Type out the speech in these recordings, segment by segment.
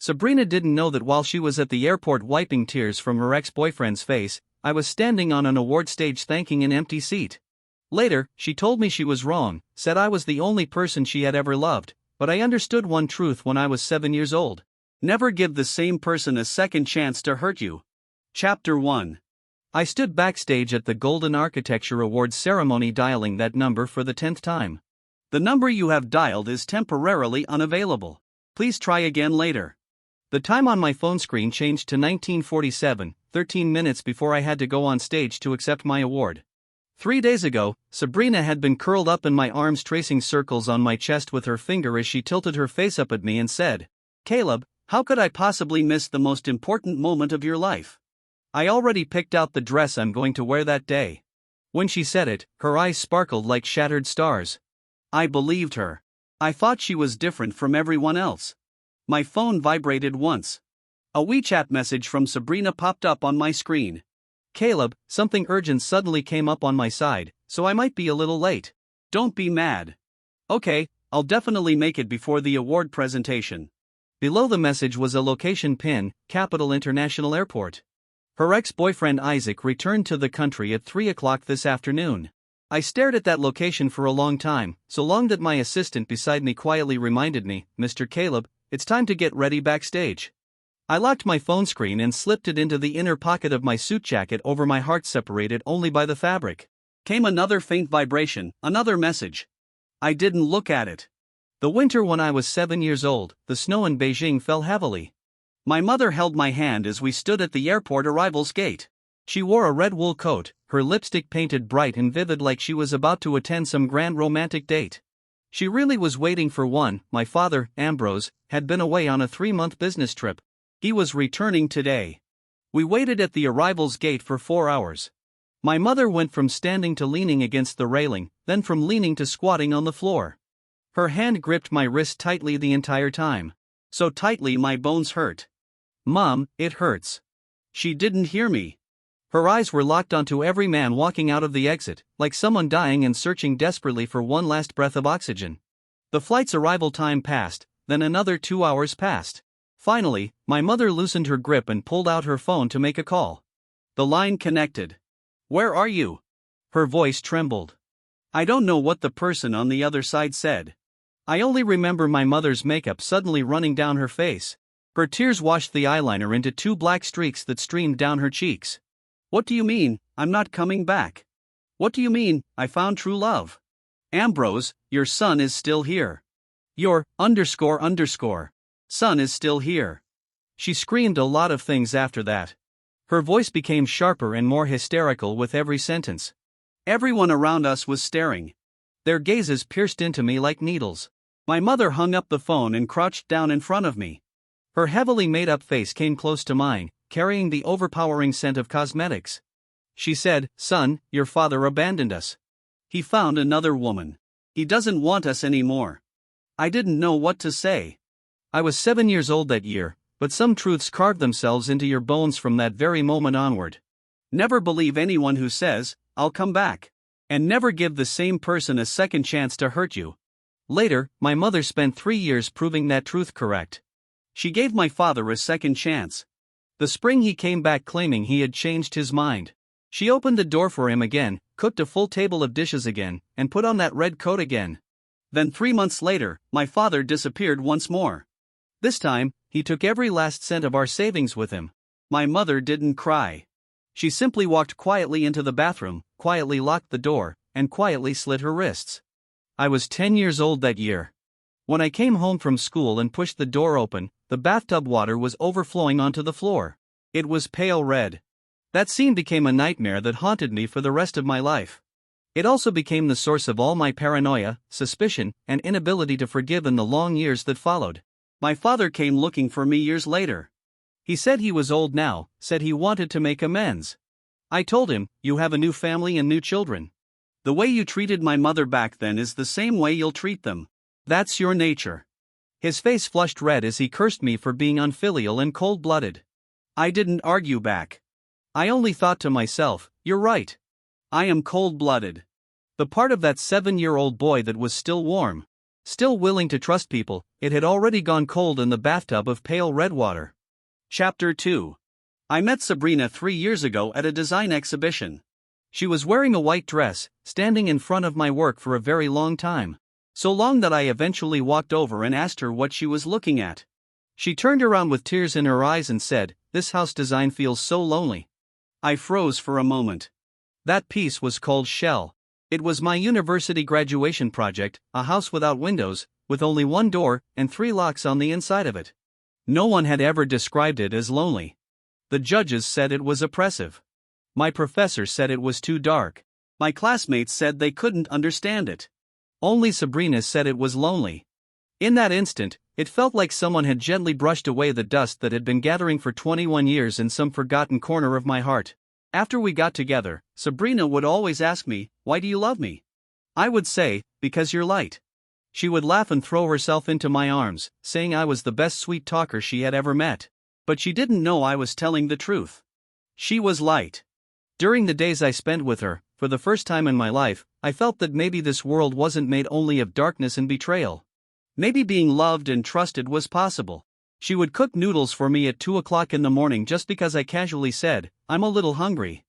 Sabrina didn't know that while she was at the airport wiping tears from her ex-boyfriend's face, I was standing on an award stage thanking an empty seat. Later, she told me she was wrong, said I was the only person she had ever loved, but I understood one truth when I was 7 years old. Never give the same person a second chance to hurt you. Chapter 1. I stood backstage at the Golden Architecture Awards ceremony dialing that number for the 10th time. The number you have dialed is temporarily unavailable. Please try again later. The time on my phone screen changed to 1947, 13 minutes before I had to go on stage to accept my award. 3 days ago, Sabrina had been curled up in my arms tracing circles on my chest with her finger as she tilted her face up at me and said, "Caleb, how could I possibly miss the most important moment of your life? I already picked out the dress I'm going to wear that day." When she said it, her eyes sparkled like shattered stars. I believed her. I thought she was different from everyone else. My phone vibrated once. A WeChat message from Sabrina popped up on my screen. "Caleb, something urgent suddenly came up on my side, so I might be a little late. Don't be mad. Okay, I'll definitely make it before the award presentation." Below the message was a location pin, Capital International Airport. Her ex-boyfriend Isaac returned to the country at 3 o'clock this afternoon. I stared at that location for a long time, so long that my assistant beside me quietly reminded me, "Mr. Caleb, it's time to get ready backstage." I locked my phone screen and slipped it into the inner pocket of my suit jacket over my heart separated only by the fabric. Came another faint vibration, another message. I didn't look at it. The winter when I was 7 years old, the snow in Beijing fell heavily. My mother held my hand as we stood at the airport arrivals gate. She wore a red wool coat, her lipstick painted bright and vivid like she was about to attend some grand romantic date. She really was waiting for one. My father, Ambrose, had been away on a 3-month business trip. He was returning today. We waited at the arrivals gate for 4 hours. My mother went from standing to leaning against the railing, then from leaning to squatting on the floor. Her hand gripped my wrist tightly the entire time. So tightly my bones hurt. "Mom, it hurts." She didn't hear me. Her eyes were locked onto every man walking out of the exit, like someone dying and searching desperately for one last breath of oxygen. The flight's arrival time passed, then another 2 hours passed. Finally, my mother loosened her grip and pulled out her phone to make a call. The line connected. "Where are you?" Her voice trembled. I don't know what the person on the other side said. I only remember my mother's makeup suddenly running down her face. Her tears washed the eyeliner into 2 black streaks that streamed down her cheeks. "What do you mean, I'm not coming back? What do you mean, I found true love? Ambrose, your son is still here. Your son is still here." She screamed a lot of things after that. Her voice became sharper and more hysterical with every sentence. Everyone around us was staring. Their gazes pierced into me like needles. My mother hung up the phone and crouched down in front of me. Her heavily made-up face came close to mine, carrying the overpowering scent of cosmetics. She said, "Son, your father abandoned us. He found another woman. He doesn't want us anymore." I didn't know what to say. I was 7 years old that year, but some truths carved themselves into your bones from that very moment onward. Never believe anyone who says, "I'll come back." And never give the same person a second chance to hurt you. Later, my mother spent 3 years proving that truth correct. She gave my father a second chance. The spring he came back claiming he had changed his mind. She opened the door for him again, cooked a full table of dishes again, and put on that red coat again. Then 3 months later, my father disappeared once more. This time, he took every last cent of our savings with him. My mother didn't cry. She simply walked quietly into the bathroom, quietly locked the door, and quietly slit her wrists. I was 10 years old that year. When I came home from school and pushed the door open, the bathtub water was overflowing onto the floor. It was pale red. That scene became a nightmare that haunted me for the rest of my life. It also became the source of all my paranoia, suspicion, and inability to forgive in the long years that followed. My father came looking for me years later. He said he was old now, said he wanted to make amends. I told him, "You have a new family and new children. The way you treated my mother back then is the same way you'll treat them. That's your nature." His face flushed red as he cursed me for being unfilial and cold-blooded. I didn't argue back. I only thought to myself, "You're right. I am cold-blooded." The part of that 7-year-old boy that was still warm. Still willing to trust people, it had already gone cold in the bathtub of pale red water. Chapter 2. I met Sabrina 3 years ago at a design exhibition. She was wearing a white dress, standing in front of my work for a very long time. So long that I eventually walked over and asked her what she was looking at. She turned around with tears in her eyes and said, "This house design feels so lonely." I froze for a moment. That piece was called Shell. It was my university graduation project, a house without windows, with only one door and 3 locks on the inside of it. No one had ever described it as lonely. The judges said it was oppressive. My professor said it was too dark. My classmates said they couldn't understand it. Only Sabrina said it was lonely. In that instant, it felt like someone had gently brushed away the dust that had been gathering for 21 years in some forgotten corner of my heart. After we got together, Sabrina would always ask me, "Why do you love me?" I would say, "Because you're light." She would laugh and throw herself into my arms, saying I was the best sweet talker she had ever met. But she didn't know I was telling the truth. She was light. During the days I spent with her, for the first time in my life, I felt that maybe this world wasn't made only of darkness and betrayal. Maybe being loved and trusted was possible. She would cook noodles for me at 2 o'clock in the morning just because I casually said, "I'm a little hungry."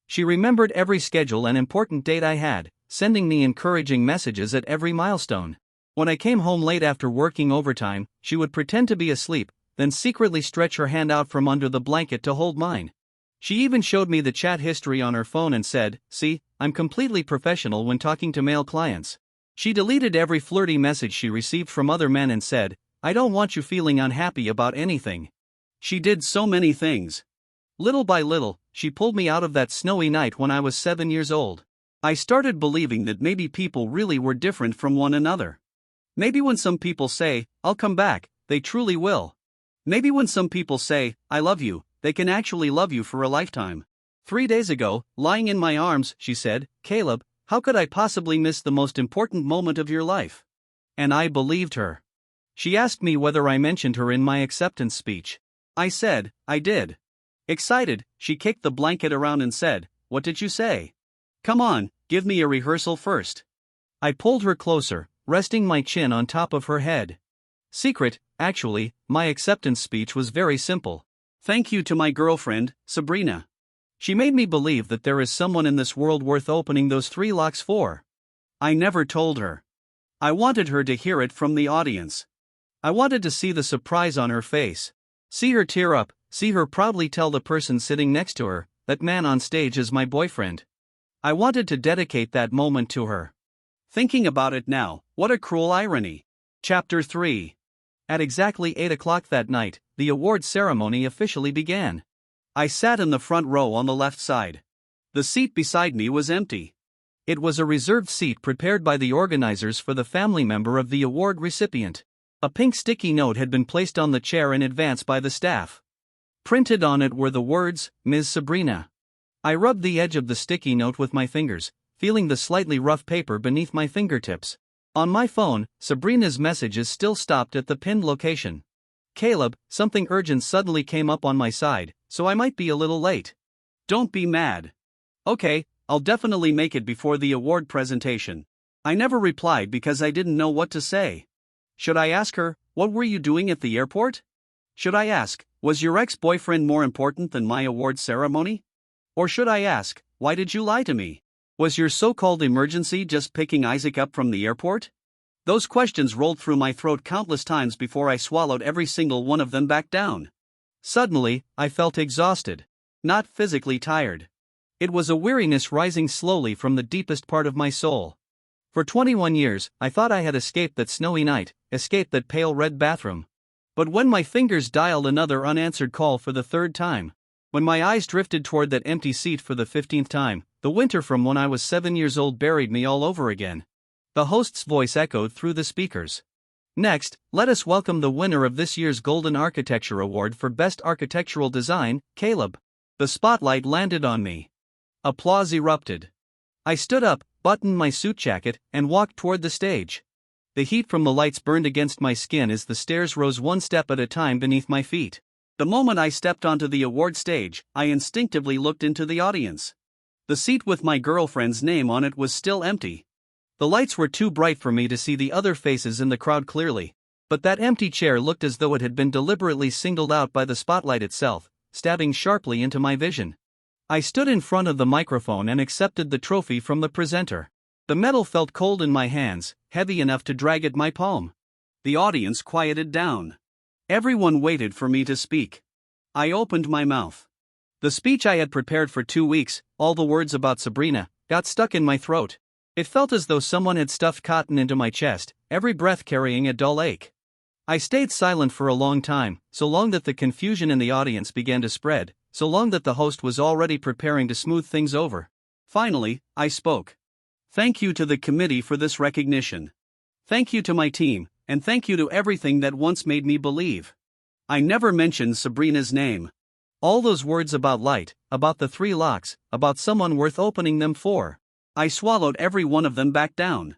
She remembered every schedule and important date I had, sending me encouraging messages at every milestone. When I came home late after working overtime, she would pretend to be asleep, then secretly stretch her hand out from under the blanket to hold mine. She even showed me the chat history on her phone and said, "See, I'm completely professional when talking to male clients." She deleted every flirty message she received from other men and said, "I don't want you feeling unhappy about anything." She did so many things. Little by little, she pulled me out of that snowy night when I was 7 years old. I started believing that maybe people really were different from one another. Maybe when some people say, "I'll come back," they truly will. Maybe when some people say, "I love you," they can actually love you for a lifetime. 3 days ago, lying in my arms, she said, "Caleb, how could I possibly miss the most important moment of your life?" And I believed her. She asked me whether I mentioned her in my acceptance speech. I said, I did. Excited, she kicked the blanket around and said, "What did you say? Come on, give me a rehearsal first." I pulled her closer, resting my chin on top of her head. Secret, actually, my acceptance speech was very simple. Thank you to my girlfriend, Sabrina. She made me believe that there is someone in this world worth opening those 3 locks for. I never told her. I wanted her to hear it from the audience. I wanted to see the surprise on her face. See her tear up, see her proudly tell the person sitting next to her, "That man on stage is my boyfriend." I wanted to dedicate that moment to her. Thinking about it now, what a cruel irony. Chapter 3. At exactly 8 o'clock that night, the award ceremony officially began. I sat in the front row on the left side. The seat beside me was empty. It was a reserved seat prepared by the organizers for the family member of the award recipient. A pink sticky note had been placed on the chair in advance by the staff. Printed on it were the words, "Ms. Sabrina." I rubbed the edge of the sticky note with my fingers, feeling the slightly rough paper beneath my fingertips. On my phone, Sabrina's messages still stopped at the pinned location. "Caleb, something urgent suddenly came up on my side, so I might be a little late. Don't be mad." "Okay, I'll definitely make it before the award presentation." I never replied because I didn't know what to say. Should I ask her, "What were you doing at the airport?" Should I ask, "Was your ex-boyfriend more important than my award ceremony?" Or should I ask, "Why did you lie to me? Was your so-called emergency just picking Isaac up from the airport?" Those questions rolled through my throat countless times before I swallowed every single one of them back down. Suddenly, I felt exhausted. Not physically tired. It was a weariness rising slowly from the deepest part of my soul. For 21 years, I thought I had escaped that snowy night, escaped that pale red bathroom. But when my fingers dialed another unanswered call for the 3rd time, when my eyes drifted toward that empty seat for the 15th time, the winter from when I was 7 years old buried me all over again. The host's voice echoed through the speakers. "Next, let us welcome the winner of this year's Golden Architecture Award for Best Architectural Design, Caleb." The spotlight landed on me. Applause erupted. I stood up, buttoned my suit jacket, and walked toward the stage. The heat from the lights burned against my skin as the stairs rose one step at a time beneath my feet. The moment I stepped onto the award stage, I instinctively looked into the audience. The seat with my girlfriend's name on it was still empty. The lights were too bright for me to see the other faces in the crowd clearly. But that empty chair looked as though it had been deliberately singled out by the spotlight itself, stabbing sharply into my vision. I stood in front of the microphone and accepted the trophy from the presenter. The metal felt cold in my hands, heavy enough to drag at my palm. The audience quieted down. Everyone waited for me to speak. I opened my mouth. The speech I had prepared for 2 weeks, all the words about Sabrina, got stuck in my throat. It felt as though someone had stuffed cotton into my chest, every breath carrying a dull ache. I stayed silent for a long time, so long that the confusion in the audience began to spread, so long that the host was already preparing to smooth things over. Finally, I spoke. Thank you to the committee for this recognition. Thank you to my team, and thank you to everything that once made me believe. I never mentioned Sabrina's name. All those words about light, about the 3 locks, about someone worth opening them for. I swallowed every one of them back down.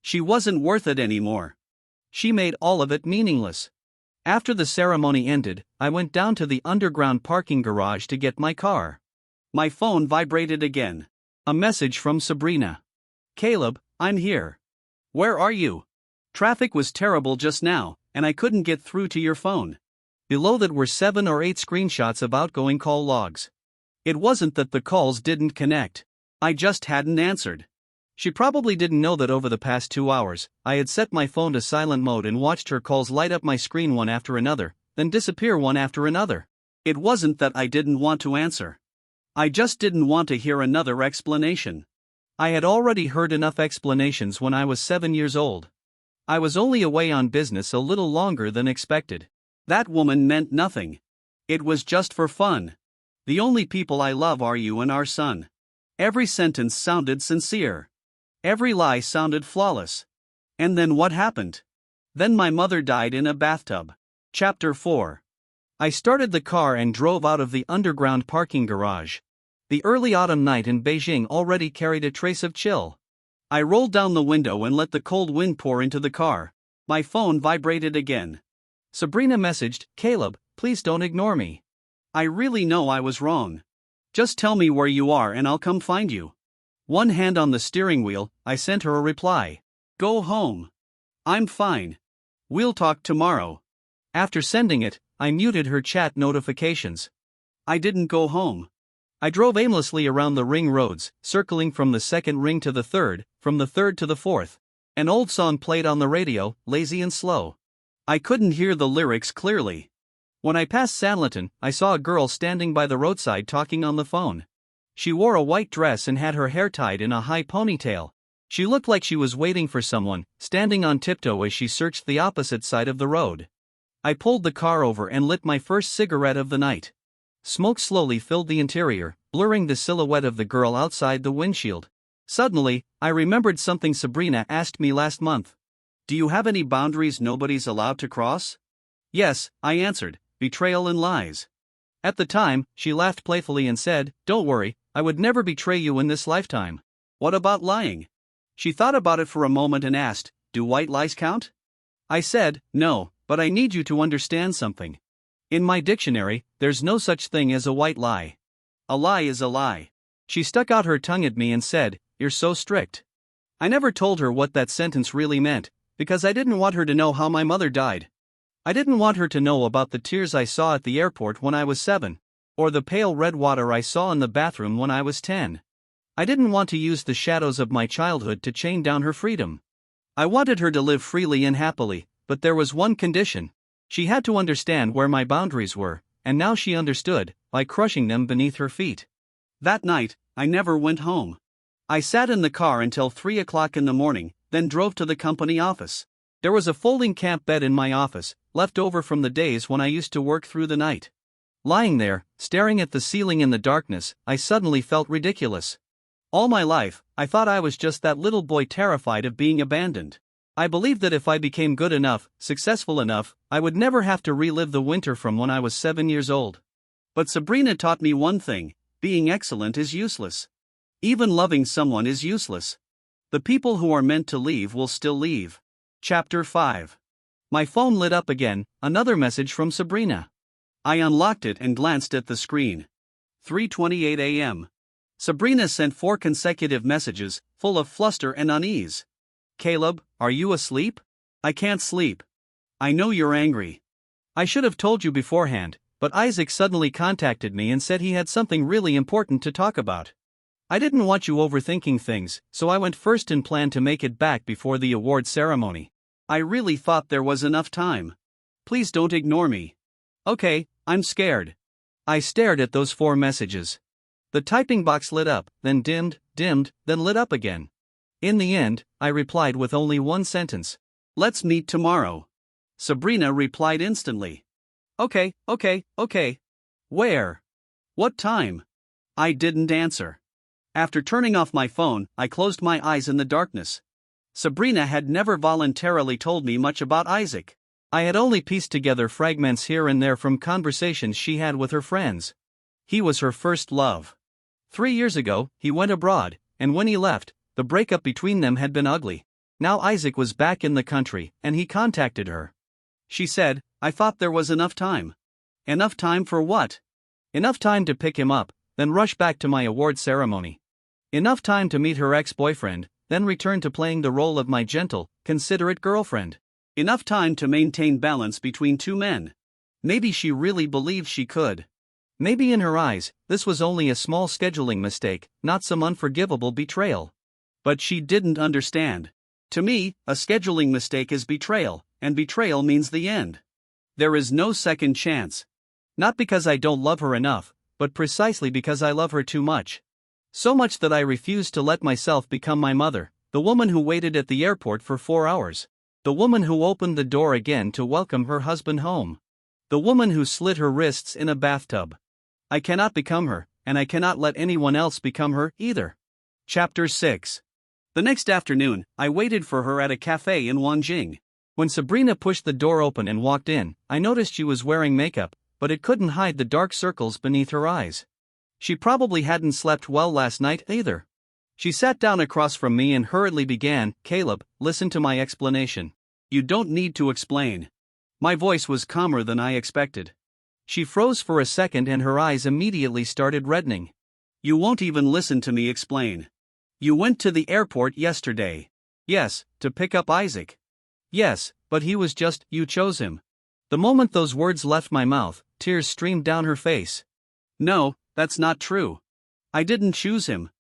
She wasn't worth it anymore. She made all of it meaningless. After the ceremony ended, I went down to the underground parking garage to get my car. My phone vibrated again. A message from Sabrina. Caleb, I'm here. Where are you? Traffic was terrible just now, and I couldn't get through to your phone. Below that were 7 or 8 screenshots of outgoing call logs. It wasn't that the calls didn't connect. I just hadn't answered. She probably didn't know that over the past 2 hours, I had set my phone to silent mode and watched her calls light up my screen one after another, then disappear one after another. It wasn't that I didn't want to answer. I just didn't want to hear another explanation. I had already heard enough explanations when I was 7 years old. I was only away on business a little longer than expected. That woman meant nothing. It was just for fun. The only people I love are you and our son. Every sentence sounded sincere. Every lie sounded flawless. And then what happened? Then my mother died in a bathtub. Chapter 4. I started the car and drove out of the underground parking garage. The early autumn night in Beijing already carried a trace of chill. I rolled down the window and let the cold wind pour into the car. My phone vibrated again. Sabrina messaged, Caleb, please don't ignore me. I really know I was wrong. Just tell me where you are and I'll come find you. One hand on the steering wheel, I sent her a reply. Go home. I'm fine. We'll talk tomorrow. After sending it, I muted her chat notifications. I didn't go home. I drove aimlessly around the ring roads, circling from the second ring to the third, from the third to the fourth. An old song played on the radio, lazy and slow. I couldn't hear the lyrics clearly. When I passed Sanlitun, I saw a girl standing by the roadside talking on the phone. She wore a white dress and had her hair tied in a high ponytail. She looked like she was waiting for someone, standing on tiptoe as she searched the opposite side of the road. I pulled the car over and lit my first cigarette of the night. Smoke slowly filled the interior, blurring the silhouette of the girl outside the windshield. Suddenly, I remembered something Sabrina asked me last month. Do you have any boundaries nobody's allowed to cross? Yes, I answered, betrayal and lies. At the time, she laughed playfully and said, don't worry, I would never betray you in this lifetime. What about lying? She thought about it for a moment and asked, do white lies count? I said, no, but I need you to understand something. In my dictionary, there's no such thing as a white lie. A lie is a lie. She stuck out her tongue at me and said, you're so strict. I never told her what that sentence really meant, because I didn't want her to know how my mother died. I didn't want her to know about the tears I saw at the airport when I was 7, or the pale red water I saw in the bathroom when I was 10. I didn't want to use the shadows of my childhood to chain down her freedom. I wanted her to live freely and happily, but there was one condition. She had to understand where my boundaries were, and now she understood, by crushing them beneath her feet. That night, I never went home. I sat in the car until 3 o'clock in the morning, then drove to the company office. There was a folding camp bed in my office, left over from the days when I used to work through the night. Lying there, staring at the ceiling in the darkness, I suddenly felt ridiculous. All my life, I thought I was just that little boy terrified of being abandoned. I believed that if I became good enough, successful enough, I would never have to relive the winter from when I was 7 years old. But Sabrina taught me one thing: being excellent is useless. Even loving someone is useless. The people who are meant to leave will still leave. Chapter 5. My phone lit up again, another message from Sabrina. I unlocked it and glanced at the screen. 3:28 a.m. Sabrina sent 4 consecutive messages, full of fluster and unease. Caleb, are you asleep? I can't sleep. I know you're angry. I should have told you beforehand, but Isaac suddenly contacted me and said he had something really important to talk about. I didn't want you overthinking things, so I went first and planned to make it back before the award ceremony. I really thought there was enough time. Please don't ignore me. Okay, I'm scared. I stared at those 4 messages. The typing box lit up, then dimmed, then lit up again. In the end, I replied with only one sentence. Let's meet tomorrow. Sabrina replied instantly. Okay. Where? What time? I didn't answer. After turning off my phone, I closed my eyes in the darkness. Sabrina had never voluntarily told me much about Isaac. I had only pieced together fragments here and there from conversations she had with her friends. He was her first love. 3 years ago, he went abroad, and when he left, the breakup between them had been ugly. Now Isaac was back in the country, and he contacted her. She said, I thought there was enough time. Enough time for what? Enough time to pick him up, then rush back to my award ceremony. Enough time to meet her ex-boyfriend, then return to playing the role of my gentle, considerate girlfriend. Enough time to maintain balance between 2 men. Maybe she really believed she could. Maybe in her eyes, this was only a small scheduling mistake, not some unforgivable betrayal. But she didn't understand. To me, a scheduling mistake is betrayal, and betrayal means the end. There is no second chance. Not because I don't love her enough, but precisely because I love her too much. So much that I refused to let myself become my mother, the woman who waited at the airport for 4 hours. The woman who opened the door again to welcome her husband home. The woman who slit her wrists in a bathtub. I cannot become her, and I cannot let anyone else become her either. Chapter 6. The next afternoon, I waited for her at a cafe in Wanjing. When Sabrina pushed the door open and walked in, I noticed she was wearing makeup, but it couldn't hide the dark circles beneath her eyes. She probably hadn't slept well last night either. She sat down across from me and hurriedly began, Caleb, listen to my explanation. You don't need to explain. My voice was calmer than I expected. She froze for a second and her eyes immediately started reddening. You won't even listen to me explain. You went to the airport yesterday. Yes, to pick up Isaac. Yes, but he was just, you chose him. The moment those words left my mouth, tears streamed down her face. No, that's not true. I didn't choose him.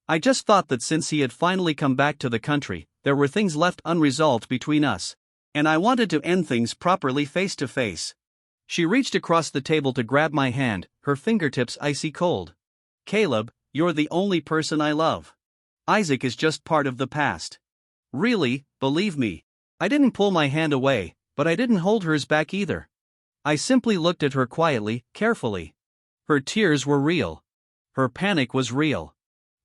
I just thought that since he had finally come back to the country, there were things left unresolved between us. And I wanted to end things properly face to face. She reached across the table to grab my hand, her fingertips icy cold. Caleb, you're the only person I love. Isaac is just part of the past. Really, believe me. I didn't pull my hand away, but I didn't hold hers back either. I simply looked at her quietly, carefully. Her tears were real. Her panic was real.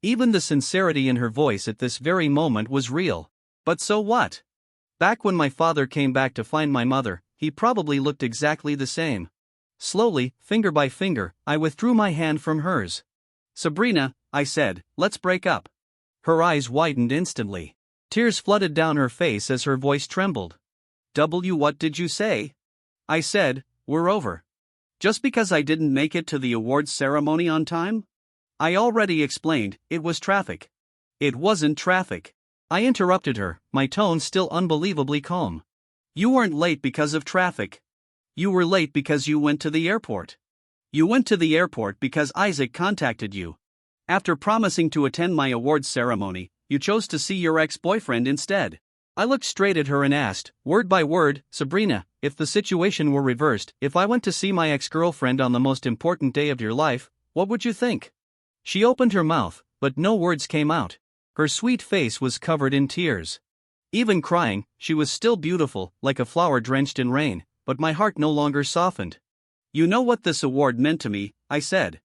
Even the sincerity in her voice at this very moment was real. But so what? Back when my father came back to find my mother, he probably looked exactly the same. Slowly, finger by finger, I withdrew my hand from hers. Sabrina, I said, let's break up. Her eyes widened instantly. Tears flooded down her face as her voice trembled. What did you say? I said, we're over. Just because I didn't make it to the awards ceremony on time? I already explained, it was traffic. It wasn't traffic. I interrupted her, my tone still unbelievably calm. You weren't late because of traffic. You were late because you went to the airport. You went to the airport because Isaac contacted you. After promising to attend my awards ceremony, you chose to see your ex-boyfriend instead. I looked straight at her and asked, word by word, Sabrina, if the situation were reversed, if I went to see my ex-girlfriend on the most important day of your life, what would you think? She opened her mouth, but no words came out. Her sweet face was covered in tears. Even crying, she was still beautiful, like a flower drenched in rain, but my heart no longer softened. You know what this award meant to me, I said.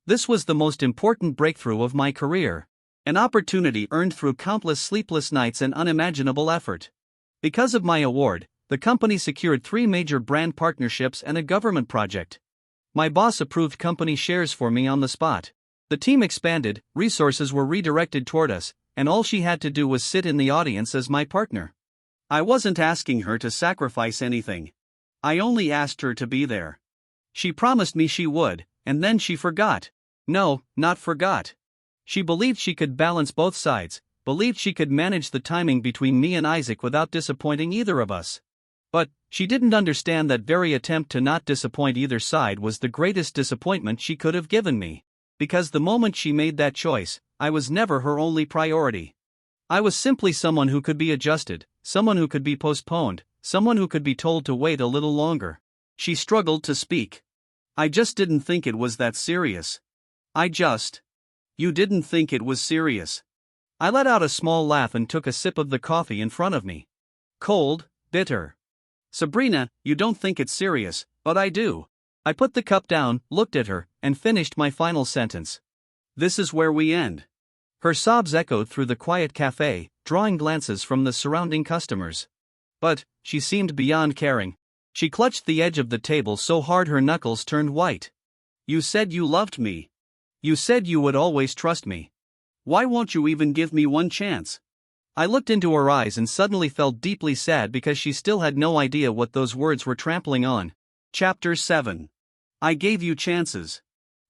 This was the most important breakthrough of my career. An opportunity earned through countless sleepless nights and unimaginable effort. Because of my award, the company secured 3 major brand partnerships and a government project. My boss approved company shares for me on the spot. The team expanded, resources were redirected toward us, and all she had to do was sit in the audience as my partner. I wasn't asking her to sacrifice anything. I only asked her to be there. She promised me she would, and then she forgot. No, not forgot. She believed she could balance both sides, believed she could manage the timing between me and Isaac without disappointing either of us. But she didn't understand that very attempt to not disappoint either side was the greatest disappointment she could have given me. Because the moment she made that choice, I was never her only priority. I was simply someone who could be adjusted, someone who could be postponed, someone who could be told to wait a little longer. She struggled to speak. I just didn't think it was that serious. You didn't think it was serious. I let out a small laugh and took a sip of the coffee in front of me. Cold, bitter. Sabrina, you don't think it's serious, but I do. I put the cup down, looked at her, and finished my final sentence. This is where we end. Her sobs echoed through the quiet cafe, drawing glances from the surrounding customers. But she seemed beyond caring. She clutched the edge of the table so hard her knuckles turned white. You said you loved me. You said you would always trust me. Why won't you even give me one chance? I looked into her eyes and suddenly felt deeply sad because she still had no idea what those words were trampling on. Chapter 7. I gave you chances.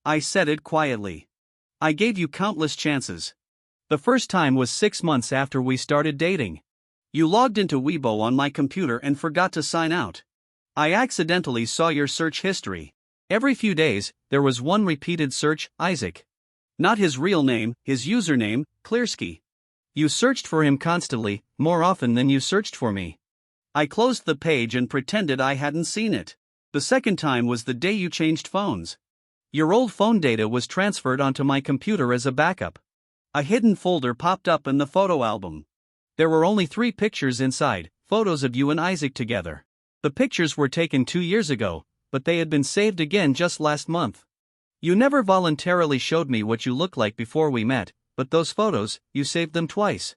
I said it quietly. I gave you countless chances. The first time was 6 months after we started dating. You logged into Weibo on my computer and forgot to sign out. I accidentally saw your search history. Every few days, there was one repeated search, Isaac. Not his real name, his username, Clearsky. You searched for him constantly, more often than you searched for me. I closed the page and pretended I hadn't seen it. The second time was the day you changed phones. Your old phone data was transferred onto my computer as a backup. A hidden folder popped up in the photo album. There were only 3 pictures inside, photos of you and Isaac together. The pictures were taken 2 years ago, but they had been saved again just last month. You never voluntarily showed me what you looked like before we met, but those photos, you saved them twice.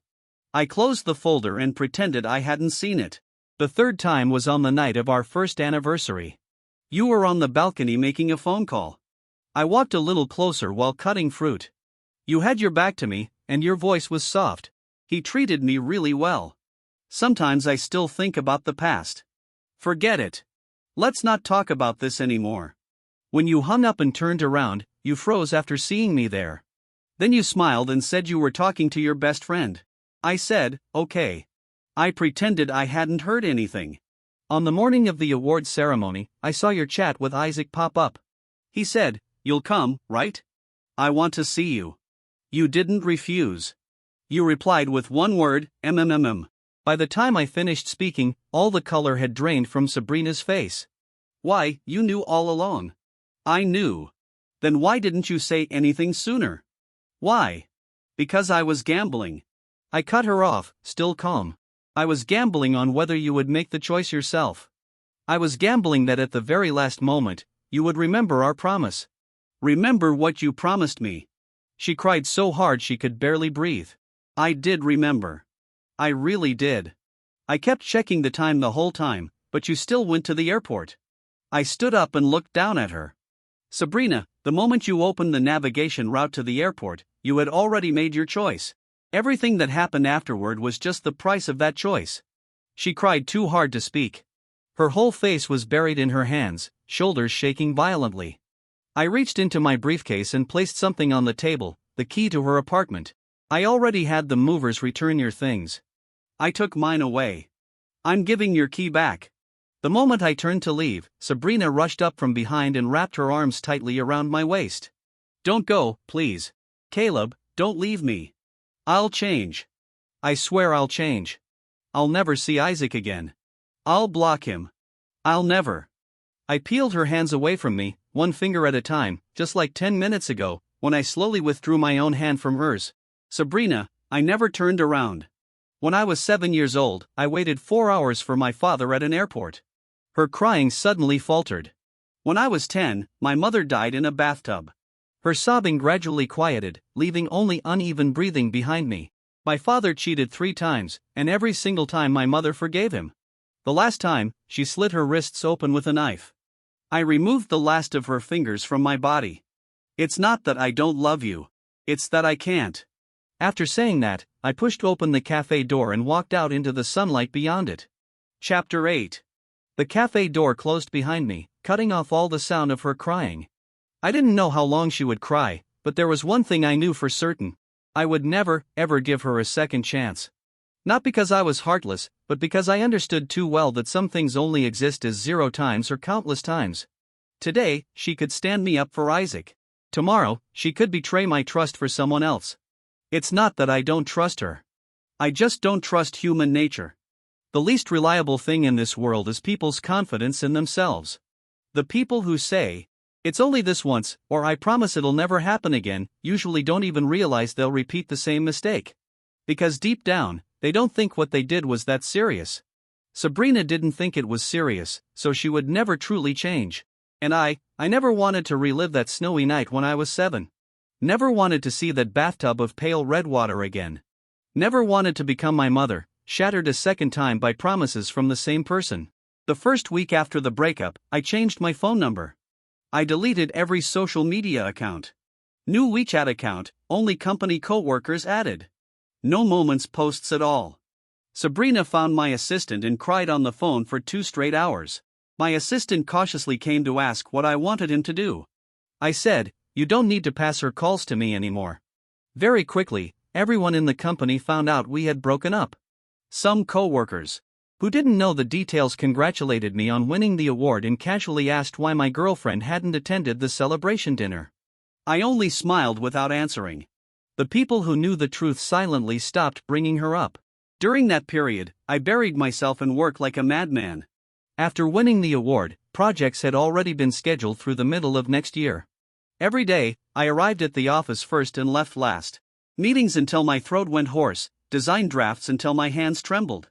I closed the folder and pretended I hadn't seen it. The third time was on the night of our first anniversary. You were on the balcony making a phone call. I walked a little closer while cutting fruit. You had your back to me, and your voice was soft. He treated me really well. Sometimes I still think about the past. Forget it. Let's not talk about this anymore. When you hung up and turned around, you froze after seeing me there. Then you smiled and said you were talking to your best friend. I said, okay. I pretended I hadn't heard anything. On the morning of the awards ceremony, I saw your chat with Isaac pop up. He said, "You'll come, right? I want to see you." You didn't refuse. You replied with one word, MMMM. By the time I finished speaking, all the color had drained from Sabrina's face. Why, you knew all along. I knew. Then why didn't you say anything sooner? Why? Because I was gambling. I cut her off, still calm. I was gambling on whether you would make the choice yourself. I was gambling that at the very last moment, you would remember our promise. Remember what you promised me. She cried so hard she could barely breathe. I did remember. I really did. I kept checking the time the whole time, but you still went to the airport. I stood up and looked down at her. Sabrina, the moment you opened the navigation route to the airport, you had already made your choice. Everything that happened afterward was just the price of that choice. She cried too hard to speak. Her whole face was buried in her hands, shoulders shaking violently. I reached into my briefcase and placed something on the table, the key to her apartment. I already had the movers return your things. I took mine away. I'm giving your key back. The moment I turned to leave, Sabrina rushed up from behind and wrapped her arms tightly around my waist. Don't go, please. Caleb, don't leave me. I'll change. I swear I'll change. I'll never see Isaac again. I'll block him. I'll never. I peeled her hands away from me, one finger at a time, just like 10 minutes ago, when I slowly withdrew my own hand from hers. Sabrina, I never turned around. When I was 7 years old, I waited 4 hours for my father at an airport. Her crying suddenly faltered. When I was 10, my mother died in a bathtub. Her sobbing gradually quieted, leaving only uneven breathing behind me. My father cheated 3 times, and every single time my mother forgave him. The last time, she slit her wrists open with a knife. I removed the last of her fingers from my body. It's not that I don't love you. It's that I can't. After saying that, I pushed open the cafe door and walked out into the sunlight beyond it. Chapter 8. The cafe door closed behind me, cutting off all the sound of her crying. I didn't know how long she would cry, but there was one thing I knew for certain. I would never, ever give her a second chance. Not because I was heartless, but because I understood too well that some things only exist as 0 times or countless times. Today, she could stand me up for Isaac. Tomorrow, she could betray my trust for someone else. It's not that I don't trust her. I just don't trust human nature. The least reliable thing in this world is people's confidence in themselves. The people who say, "It's only this once," or "I promise it'll never happen again," usually don't even realize they'll repeat the same mistake. Because deep down, they don't think what they did was that serious. Sabrina didn't think it was serious, so she would never truly change. And I never wanted to relive that snowy night when I was 7. Never wanted to see that bathtub of pale red water again. Never wanted to become my mother, shattered a second time by promises from the same person. The first week after the breakup, I changed my phone number. I deleted every social media account. New WeChat account, only company co-workers added. No moments posts at all. Sabrina found my assistant and cried on the phone for 2 straight hours. My assistant cautiously came to ask what I wanted him to do. I said, "You don't need to pass her calls to me anymore." Very quickly, everyone in the company found out we had broken up. Some co-workers, who didn't know the details, congratulated me on winning the award and casually asked why my girlfriend hadn't attended the celebration dinner. I only smiled without answering. The people who knew the truth silently stopped bringing her up. During that period, I buried myself in work like a madman. After winning the award, projects had already been scheduled through the middle of next year. Every day, I arrived at the office first and left last. Meetings until my throat went hoarse, design drafts until my hands trembled.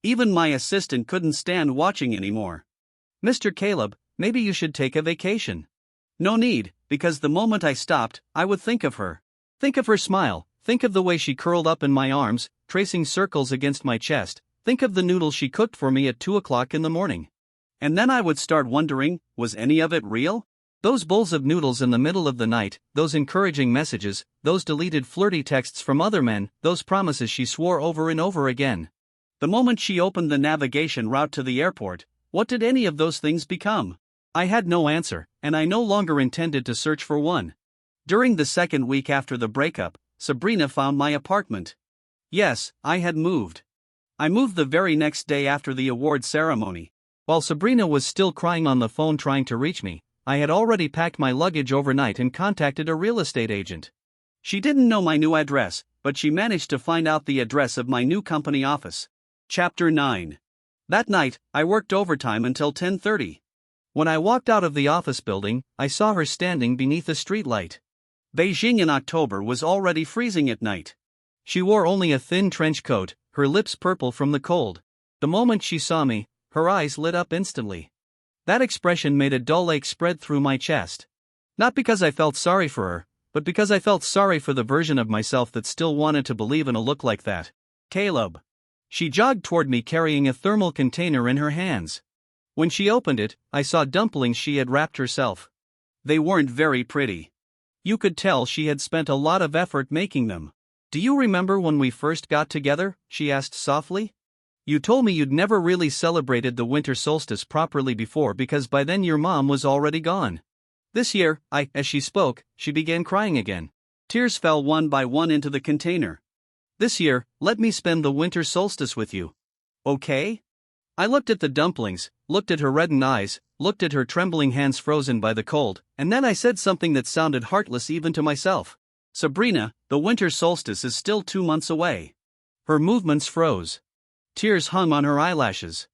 Even my assistant couldn't stand watching anymore. "Mr. Caleb, maybe you should take a vacation." No need, because the moment I stopped, I would think of her. Think of her smile, think of the way she curled up in my arms, tracing circles against my chest, think of the noodles she cooked for me at 2 o'clock in the morning. And then I would start wondering, was any of it real? Those bowls of noodles in the middle of the night, those encouraging messages, those deleted flirty texts from other men, those promises she swore over and over again. The moment she opened the navigation route to the airport, what did any of those things become? I had no answer, and I no longer intended to search for one. During the second week after the breakup, Sabrina found my apartment. Yes, I had moved. I moved the very next day after the award ceremony. While Sabrina was still crying on the phone trying to reach me, I had already packed my luggage overnight and contacted a real estate agent. She didn't know my new address, but she managed to find out the address of my new company office. Chapter 9. That night, I worked overtime until 10:30. When I walked out of the office building, I saw her standing beneath a streetlight. Beijing in October was already freezing at night. She wore only a thin trench coat, her lips purple from the cold. The moment she saw me, her eyes lit up instantly. That expression made a dull ache spread through my chest. Not because I felt sorry for her, but because I felt sorry for the version of myself that still wanted to believe in a look like that. "Caleb." She jogged toward me carrying a thermal container in her hands. When she opened it, I saw dumplings she had wrapped herself. They weren't very pretty. You could tell she had spent a lot of effort making them. "Do you remember when we first got together?" she asked softly. "You told me you'd never really celebrated the winter solstice properly before because by then your mom was already gone. This year," as she spoke, she began crying again. Tears fell one by one into the container. "This year, let me spend the winter solstice with you. Okay?" I looked at the dumplings, looked at her reddened eyes, looked at her trembling hands frozen by the cold, and then I said something that sounded heartless even to myself. "Sabrina, the winter solstice is still 2 months away." Her movements froze. Tears hung on her eyelashes.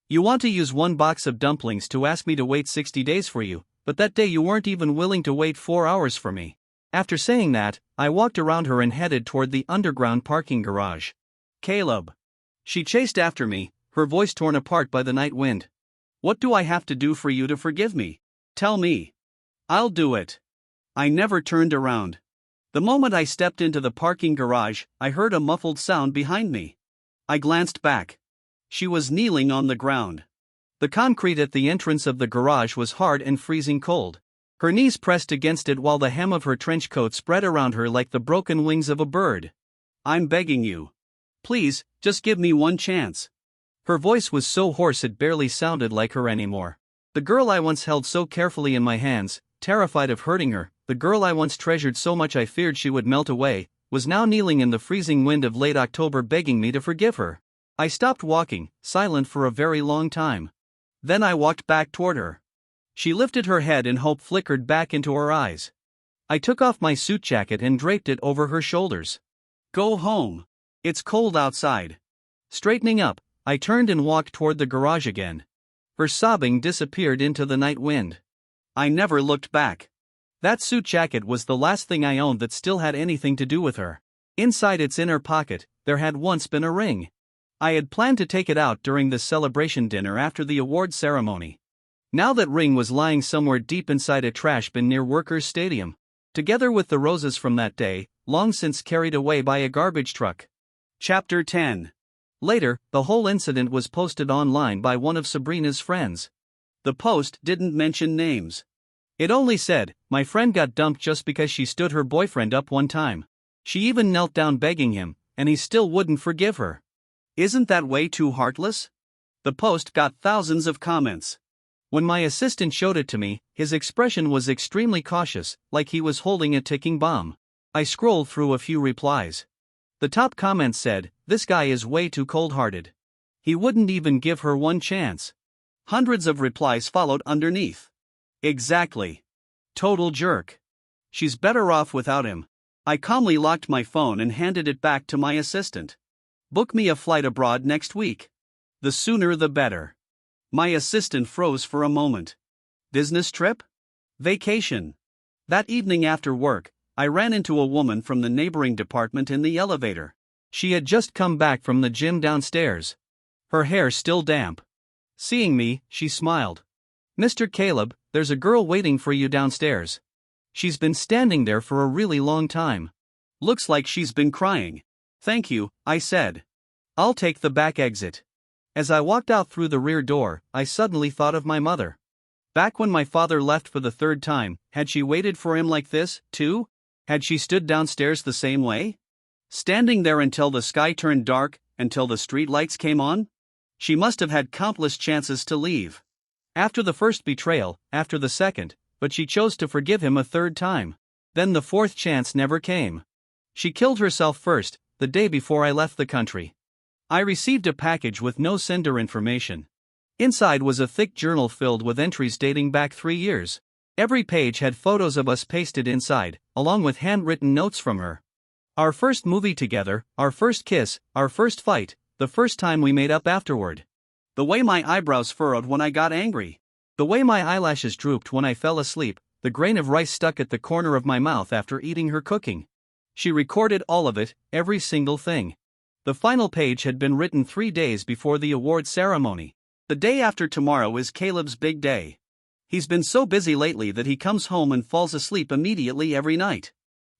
"You want to use 1 box of dumplings to ask me to wait 60 days for you, but that day you weren't even willing to wait 4 hours for me." After saying that, I walked around her and headed toward the underground parking garage. "Caleb." She chased after me, her voice torn apart by the night wind. "What do I have to do for you to forgive me? Tell me. I'll do it." I never turned around. The moment I stepped into the parking garage, I heard a muffled sound behind me. I glanced back. She was kneeling on the ground. The concrete at the entrance of the garage was hard and freezing cold. Her knees pressed against it while the hem of her trench coat spread around her like the broken wings of a bird. "I'm begging you. Please, just give me one chance." Her voice was so hoarse it barely sounded like her anymore. The girl I once held so carefully in my hands, terrified of hurting her, the girl I once treasured so much I feared she would melt away, was now kneeling in the freezing wind of late October begging me to forgive her. I stopped walking, silent for a very long time. Then I walked back toward her. She lifted her head and hope flickered back into her eyes. I took off my suit jacket and draped it over her shoulders. Go home. It's cold outside. Straightening up, I turned and walked toward the garage again. Her sobbing disappeared into the night wind. I never looked back. That suit jacket was the last thing I owned that still had anything to do with her. Inside its inner pocket, there had once been a ring. I had planned to take it out during the celebration dinner after the award ceremony. Now that ring was lying somewhere deep inside a trash bin near Workers' Stadium, together with the roses from that day, long since carried away by a garbage truck. Chapter 10. Later, the whole incident was posted online by one of Sabrina's friends. The post didn't mention names. It only said, "My friend got dumped just because she stood her boyfriend up one time. She even knelt down begging him, and he still wouldn't forgive her." Isn't that way too heartless? The post got thousands of comments. When my assistant showed it to me, his expression was extremely cautious, like he was holding a ticking bomb. I scrolled through a few replies. The top comment said, "This guy is way too cold-hearted. He wouldn't even give her one chance." Hundreds of replies followed underneath. Exactly. Total jerk. She's better off without him. I calmly locked my phone and handed it back to my assistant. Book me a flight abroad next week. The sooner the better. My assistant froze for a moment. Business trip? Vacation. That evening after work, I ran into a woman from the neighboring department in the elevator. She had just come back from the gym downstairs. Her hair still damp. Seeing me, she smiled. "Mr. Caleb, there's a girl waiting for you downstairs. She's been standing there for a really long time. Looks like she's been crying." "Thank you," I said. "I'll take the back exit." As I walked out through the rear door, I suddenly thought of my mother. Back when my father left for the third time, had she waited for him like this, too? Had she stood downstairs the same way? Standing there until the sky turned dark, until the street lights came on? She must have had countless chances to leave. After the first betrayal, after the second, but she chose to forgive him a third time. Then the fourth chance never came. She killed herself first, the day before I left the country. I received a package with no sender information. Inside was a thick journal filled with entries dating back 3 years. Every page had photos of us pasted inside, along with handwritten notes from her. Our first movie together, our first kiss, our first fight, the first time we made up afterward. The way my eyebrows furrowed when I got angry. The way my eyelashes drooped when I fell asleep, the grain of rice stuck at the corner of my mouth after eating her cooking. She recorded all of it, every single thing. The final page had been written 3 days before the award ceremony. The day after tomorrow is Caleb's big day. He's been so busy lately that he comes home and falls asleep immediately every night.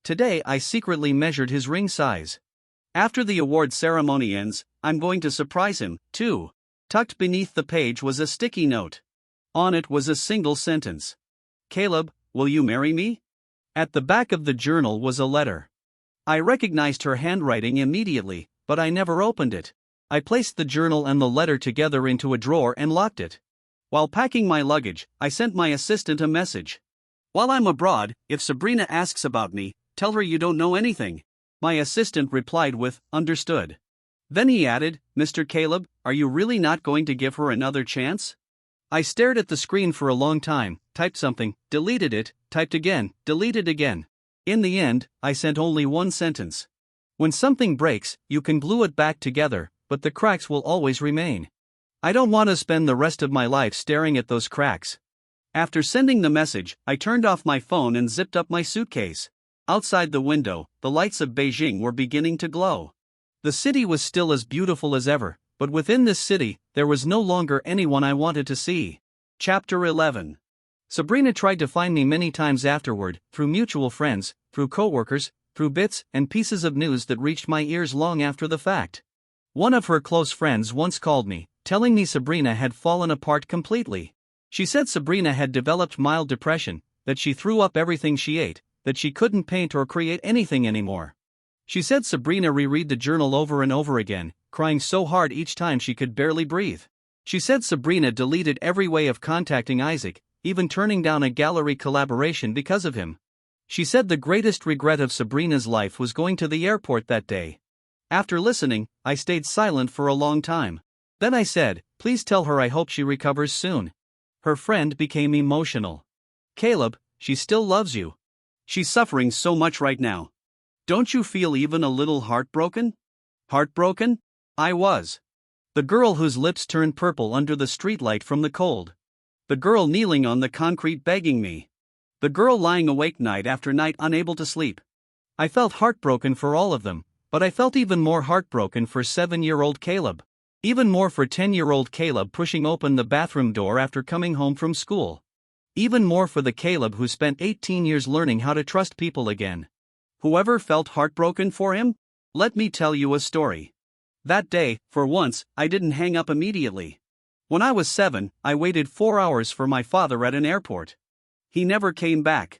Today I secretly measured his ring size. After the award ceremony ends, I'm going to surprise him, too. Tucked beneath the page was a sticky note. On it was a single sentence. "Caleb, will you marry me?" At the back of the journal was a letter. I recognized her handwriting immediately, but I never opened it. I placed the journal and the letter together into a drawer and locked it. While packing my luggage, I sent my assistant a message. "While I'm abroad, if Sabrina asks about me, tell her you don't know anything." My assistant replied with, "Understood." Then he added, "Mr. Caleb, are you really not going to give her another chance?" I stared at the screen for a long time, typed something, deleted it, typed again, deleted again. In the end, I sent only one sentence. "When something breaks, you can glue it back together, but the cracks will always remain. I don't want to spend the rest of my life staring at those cracks." After sending the message, I turned off my phone and zipped up my suitcase. Outside the window, the lights of Beijing were beginning to glow. The city was still as beautiful as ever, but within this city, there was no longer anyone I wanted to see. Chapter 11. Sabrina tried to find me many times afterward, through mutual friends, through coworkers, through bits and pieces of news that reached my ears long after the fact. One of her close friends once called me, telling me Sabrina had fallen apart completely. She said Sabrina had developed mild depression, that she threw up everything she ate, that she couldn't paint or create anything anymore. She said Sabrina reread the journal over and over again, crying so hard each time she could barely breathe. She said Sabrina deleted every way of contacting Isaac, even turning down a gallery collaboration because of him. She said the greatest regret of Sabrina's life was going to the airport that day. After listening, I stayed silent for a long time. Then I said, "Please tell her I hope she recovers soon." Her friend became emotional. "Caleb, she still loves you. She's suffering so much right now. Don't you feel even a little heartbroken?" Heartbroken? I was. The girl whose lips turned purple under the streetlight from the cold. The girl kneeling on the concrete begging me. The girl lying awake night after night unable to sleep. I felt heartbroken for all of them, but I felt even more heartbroken for 7-year-old Caleb. Even more for 10-year-old Caleb pushing open the bathroom door after coming home from school. Even more for the Caleb who spent 18 years learning how to trust people again. Whoever felt heartbroken for him? Let me tell you a story. That day, for once, I didn't hang up immediately. When I was 7, I waited 4 hours for my father at an airport. He never came back.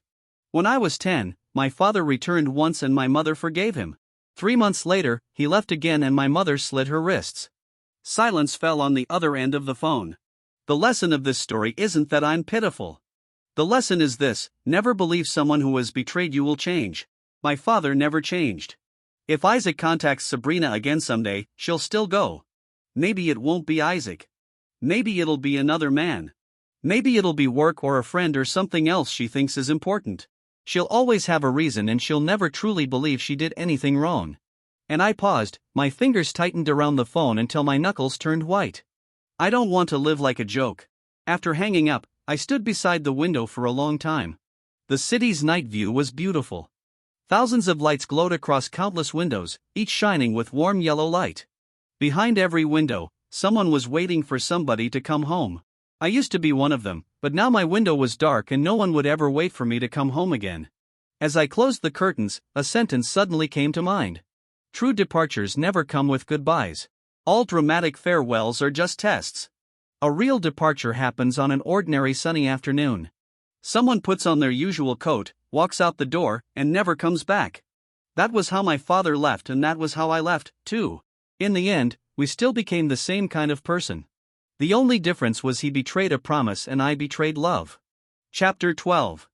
When I was 10, my father returned once and my mother forgave him. 3 months later, he left again and my mother slit her wrists. Silence fell on the other end of the phone. The lesson of this story isn't that I'm pitiful. The lesson is this: never believe someone who has betrayed you will change. My father never changed. If Isaac contacts Sabrina again someday, she'll still go. Maybe it won't be Isaac. Maybe it'll be another man. Maybe it'll be work or a friend or something else she thinks is important. She'll always have a reason and she'll never truly believe she did anything wrong. And I paused, my fingers tightened around the phone until my knuckles turned white. I don't want to live like a joke. After hanging up, I stood beside the window for a long time. The city's night view was beautiful. Thousands of lights glowed across countless windows, each shining with warm yellow light. Behind every window, someone was waiting for somebody to come home. I used to be one of them, but now my window was dark and no one would ever wait for me to come home again. As I closed the curtains, a sentence suddenly came to mind. True departures never come with goodbyes. All dramatic farewells are just tests. A real departure happens on an ordinary sunny afternoon. Someone puts on their usual coat, walks out the door, and never comes back. That was how my father left and that was how I left, too. In the end, we still became the same kind of person. The only difference was he betrayed a promise and I betrayed love. Chapter 12.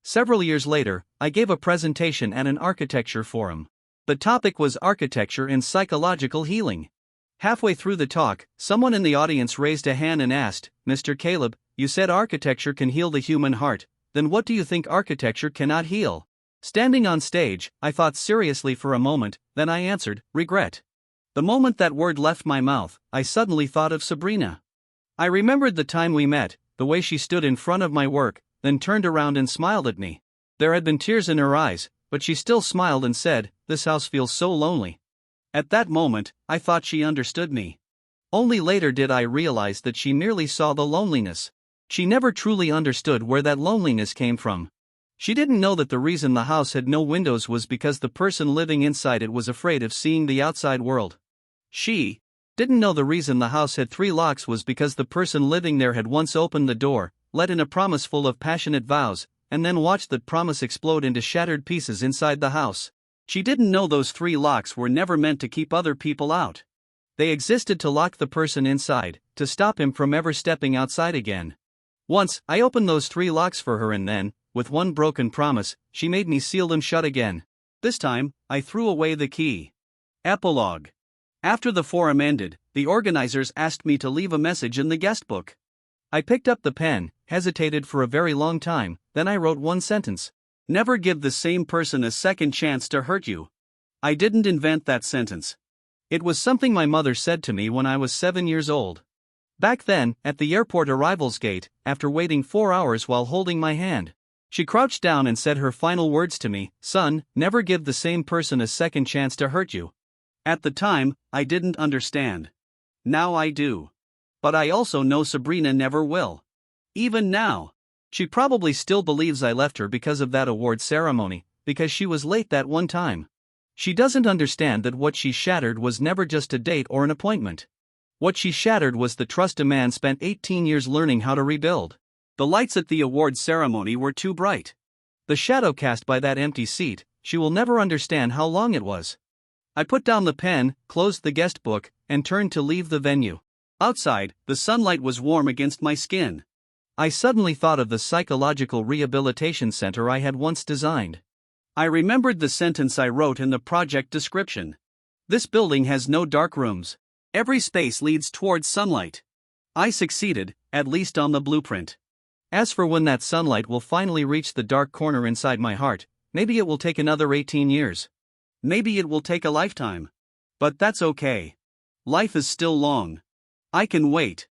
Several years later, I gave a presentation at an architecture forum. The topic was architecture and psychological healing. Halfway through the talk, someone in the audience raised a hand and asked, "Mr. Caleb, you said architecture can heal the human heart, then what do you think architecture cannot heal?" Standing on stage, I thought seriously for a moment, then I answered, "Regret." The moment that word left my mouth, I suddenly thought of Sabrina. I remembered the time we met, the way she stood in front of my work, then turned around and smiled at me. There had been tears in her eyes, but she still smiled and said, "This house feels so lonely." At that moment, I thought she understood me. Only later did I realize that she merely saw the loneliness. She never truly understood where that loneliness came from. She didn't know that the reason the house had no windows was because the person living inside it was afraid of seeing the outside world. She didn't know the reason the house had 3 locks was because the person living there had once opened the door, let in a promise full of passionate vows, and then watched that promise explode into shattered pieces inside the house. She didn't know those 3 locks were never meant to keep other people out. They existed to lock the person inside, to stop him from ever stepping outside again. Once, I opened those 3 locks for her and then, with one broken promise, she made me seal them shut again. This time, I threw away the key. Epilogue. After the forum ended, the organizers asked me to leave a message in the guest book. I picked up the pen, hesitated for a very long time, then I wrote one sentence. Never give the same person a second chance to hurt you. I didn't invent that sentence. It was something my mother said to me when I was 7 years old. Back then, at the airport arrivals gate, after waiting 4 hours while holding my hand, she crouched down and said her final words to me, "Son, never give the same person a second chance to hurt you." At the time, I didn't understand. Now I do. But I also know Sabrina never will. Even now. She probably still believes I left her because of that award ceremony, because she was late that one time. She doesn't understand that what she shattered was never just a date or an appointment. What she shattered was the trust a man spent 18 years learning how to rebuild. The lights at the award ceremony were too bright. The shadow cast by that empty seat, she will never understand how long it was. I put down the pen, closed the guest book, and turned to leave the venue. Outside, the sunlight was warm against my skin. I suddenly thought of the psychological rehabilitation center I had once designed. I remembered the sentence I wrote in the project description. This building has no dark rooms. Every space leads towards sunlight. I succeeded, at least on the blueprint. As for when that sunlight will finally reach the dark corner inside my heart, maybe it will take another 18 years. Maybe it will take a lifetime. But that's okay. Life is still long. I can wait.